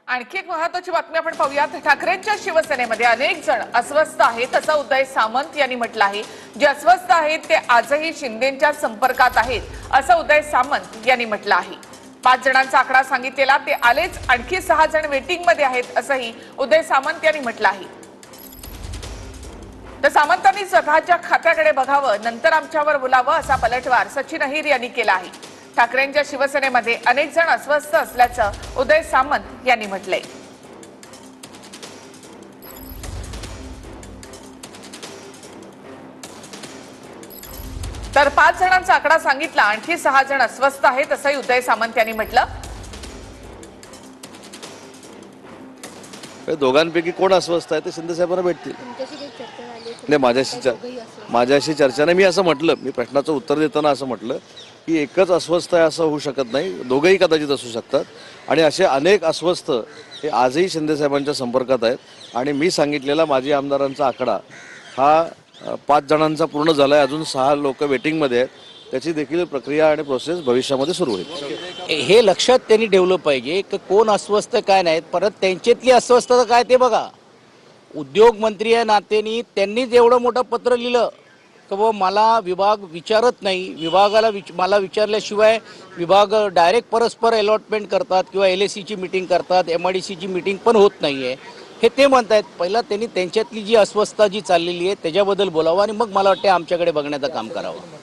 आणखी एक महत्त्वाची बातमी आपण पाहूयात। ठाकरेंच्या शिवसेनेमध्ये अनेक जण अस्वस्थ आहेत असं उदय सामंत यांनी म्हटलं आहे। जे अस्वस्थ आहेत ते आजही शिंदेंच्या संपर्कात आहेत असं उदय सामंत यांनी म्हटलं आहे। 5 जणांचा आकडा सांगितलेला ते आलेच, आणखी 6 जण वेटिंग मध्ये आहेत असंही उदय सामंत यांनी म्हटलं आहे। तर सामंतांनी स्वतःच्या खात्याकडे बघावं, नंतर आमच्यावर बोलावं असा पलटवार सचिन अहिर यांनी केला आहे। ठाकरेंच्या शिवसेनेमध्ये अनेक जण अस्वस्थ असल्याचं उदय सामंत यांनी म्हटलंय। तर 5 जणांचा आकडा सांगितला, आणखी 6 जण अस्वस्थ आहेत असंही उदय सामंत यांनी म्हटलं। दोघांपैकी कोण अस्वस्थ आहे ते शिंदे साहेबांना भेटतील। नाही, माझ्याशी चर्चा नाही। मी असं म्हटलं, मी प्रश्नाचं उत्तर देताना असं म्हटलं की एकच अस्वस्थ आहे असं होऊ शकत नाही, दोघंही कदाचित असू शकतात आणि असे अनेक अस्वस्थ हे आजही शिंदे साहेबांच्या संपर्कात आहेत। आणि मी सांगितलेला माजी आमदारांचा आकडा हा 5 जणांचा पूर्ण झाला आहे, अजून 6 लोक वेटिंगमध्ये आहेत। त्याची देखील प्रक्रिया आणि प्रोसेस भविष्यामध्ये सुरू होईल। हे लक्षात त्यांनी ठेवलं पाहिजे की कोण अस्वस्थ काय नाहीत, परत त्यांच्यातली अस्वस्थता काय ते बघा। उद्योग मंत्री या नात्याने त्यांनीच एवढं मोठं पत्र लिहिलं की बाबा मला विभाग विचारत नाही, विभागाला मला विचारल्याशिवाय विभाग डायरेक्ट परस्पर अलॉटमेंट करतात किंवा LACची मीटिंग करतात, MIDCची मीटिंग पण होत नाही आहे हे ते म्हणतायत। पहिला त्यांनी त्यांच्यातली जी अस्वस्थता जी चाललेली आहे त्याच्याबद्दल बोलावं आणि मग मला वाटते आमच्याकडे बघण्याचं काम करावं।